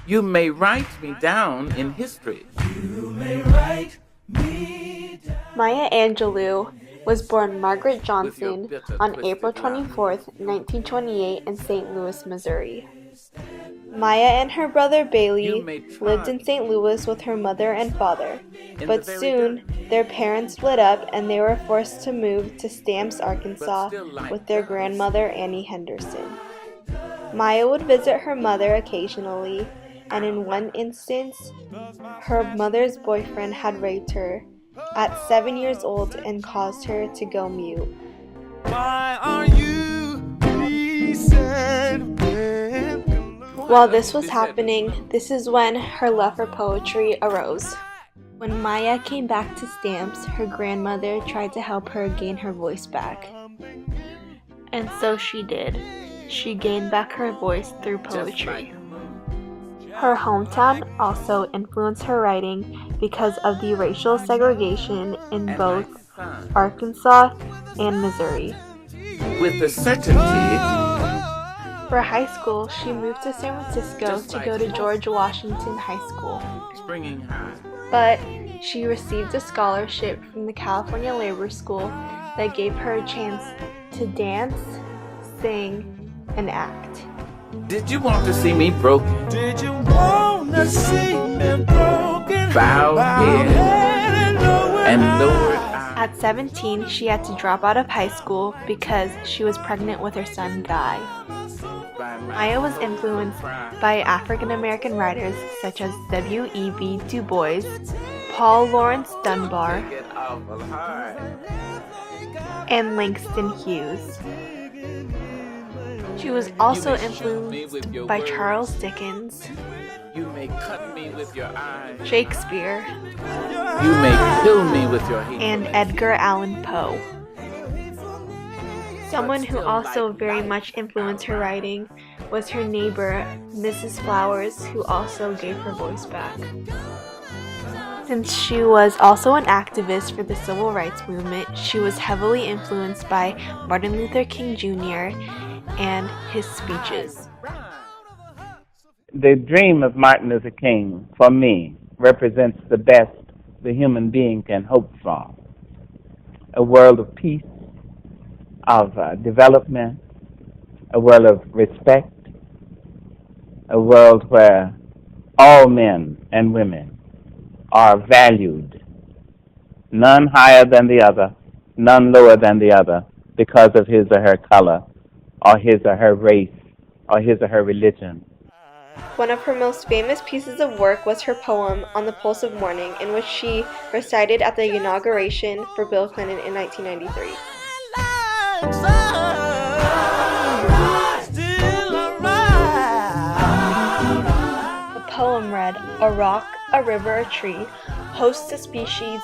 You may write me down in history. Maya Angelou was born Margaret With your Johnson bitter, on twisted April lies. 24th, 1928 in St. Louis, Missouri. Maya and her brother You Bailey may try lived in St. Louis with her mother and father, in but the very soon dirt, their parents split up and they were forced to move to Stamps, Arkansas still like with their dust. grandmother Annie Henderson. Maya would visit her mother occasionally, and in one instance, her mother's boyfriend had raped her at 7 years old and caused her to go mute. Why are you While this was happening, this is when her love for poetry arose. When Maya came back to Stamps, her grandmother tried to help her gain her voice back. And so she did. She gained back her voice through poetry. Her hometown also influenced her writing because of the racial segregation in both Arkansas and Missouri. With the certainty, For high school, she moved to San Francisco to go to George Washington High School. springing high. But she received a scholarship from the California Labor School that gave her a chance to dance, sing, and act. Did you want to see me broken? Did you wanna see me broken? Bowed head and lowered eyes. At 17, she had to drop out of high school because she was pregnant with her son Guy. Maya was influenced by African American writers such as W.E.B. Du Bois, Paul Laurence Dunbar, Take it awful hard. and Langston Hughes. She was also influenced by Charles Dickens, You may cut me with your eyes. Shakespeare, You may kill me with your hand. and Edgar Allan Poe. Someone who also very much influenced her writing was her neighbor, Mrs. Flowers, who also gave her voice back. Since she was also an activist for the civil rights movement, she was heavily influenced by Martin Luther King Jr. and his speeches. The dream of Martin Luther King, for me, represents the best the human being can hope for. A world of peace, of development, a world of respect, a world where all men and women are valued, none higher than the other, none lower than the other, because of his or her color, or his or her race, or his or her religion. One of her most famous pieces of work was her poem, On the Pulse of Morning, in which she recited at the inauguration for Bill Clinton in 1993. The poem read, "A rock, a river, a tree, hosts of species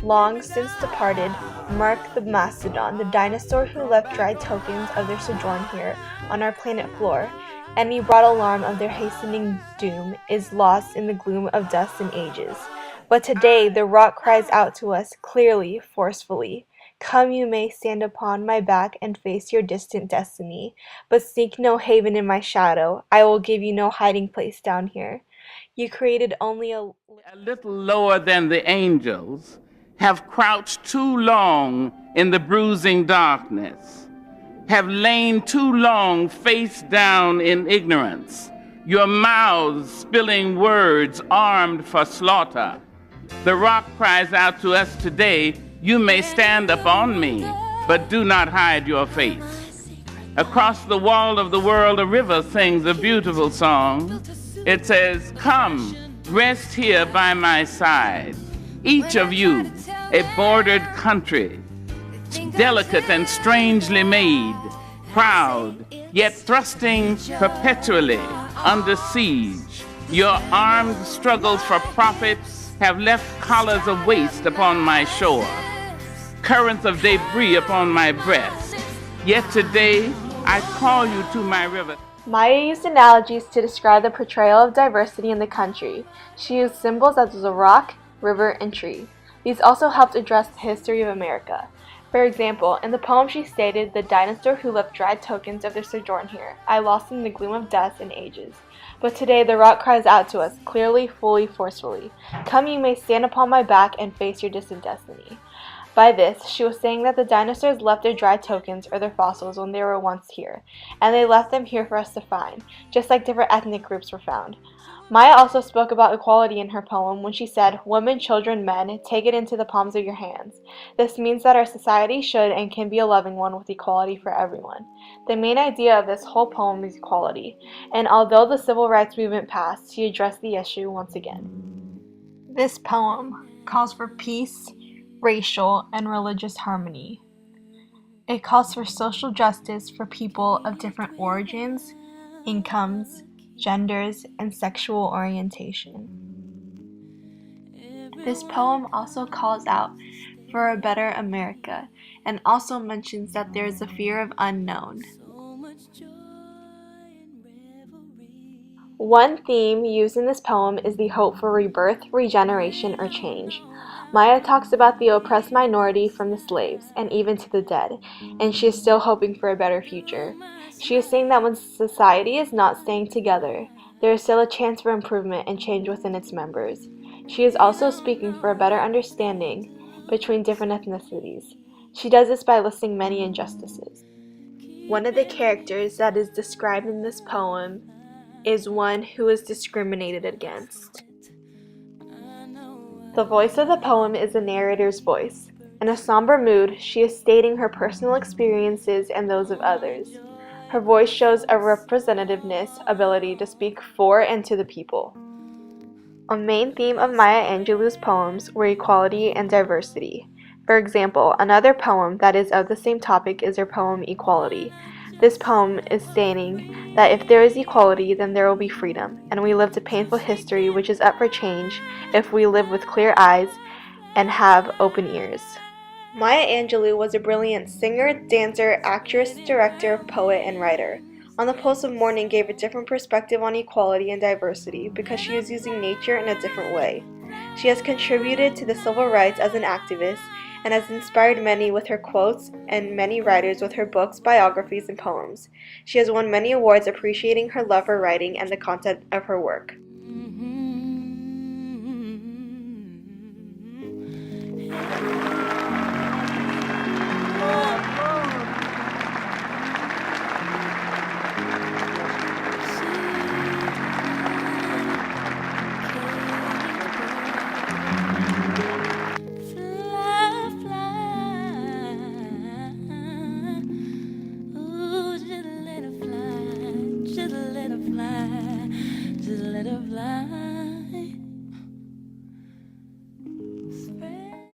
long since departed, mark the mastodon, the dinosaur who left dry tokens of their sojourn here on our planet floor. Any broad alarm of their hastening doom is lost in the gloom of dust and ages. But today the rock cries out to us, clearly, forcefully. Come, you may stand upon my back and face your distant destiny, but seek no haven in my shadow. I will give you no hiding place down here. You created only A little lower than the angels, have crouched too long in the bruising darkness, have lain too long face down in ignorance, your mouths spilling words armed for slaughter. The rock cries out to us today, you may stand upon me, but do not hide your face. Across the wall of the world, a river sings a beautiful song. It says, come, rest here by my side. Each of you, a bordered country, delicate and strangely made, proud, yet thrusting perpetually under siege. Your armed struggles for profit have left collars of waste upon my shore, currents of debris upon my breast. Yet today, I call you to my river. Maya used analogies to describe the portrayal of diversity in the country. She used symbols such as a rock, river, and tree. These also helped address the history of America. For example, in the poem she stated, "The dinosaur who left dry tokens of their sojourn here, I lost in the gloom of death and ages. But today the rock cries out to us, clearly, fully, forcefully, 'Come, you may stand upon my back and face your distant destiny.'" By this, she was saying that the dinosaurs left their dry tokens or their fossils when they were once here, and they left them here for us to find, just like different ethnic groups were found. Maya also spoke about equality in her poem when she said, "Women, children, men, take it into the palms of your hands." This means that our society should and can be a loving one with equality for everyone. The main idea of this whole poem is equality, and although the civil rights movement passed, she addressed the issue once again. This poem calls for peace, racial, and religious harmony. It calls for social justice for people of different origins, incomes, genders, and sexual orientation. This poem also calls out for a better America and also mentions that there is a fear of unknown. One theme used in this poem is the hope for rebirth, regeneration, or change. Maya talks about the oppressed minority from the slaves and even to the dead, and she is still hoping for a better future. She is saying that when society is not staying together, there is still a chance for improvement and change within its members. She is also speaking for a better understanding between different ethnicities. She does this by listing many injustices. One of the characters that is described in this poem is one who is discriminated against. The voice of the poem is the narrator's voice. In a somber mood, she is stating her personal experiences and those of others. Her voice shows a representativeness ability to speak for and to the people. A main theme of Maya Angelou's poems were equality and diversity. For example, another poem that is of the same topic is her poem Equality. This poem is stating that if there is equality, then there will be freedom, and we lived a painful history which is up for change if we live with clear eyes and have open ears. Maya Angelou was a brilliant singer, dancer, actress, director, poet, and writer. On the Pulse of Morning gave a different perspective on equality and diversity because she is using nature in a different way. She has contributed to the civil rights as an activist and has inspired many with her quotes and many writers with her books, biographies, and poems. She has won many awards appreciating her love for writing and the content of her work. Just let it fly.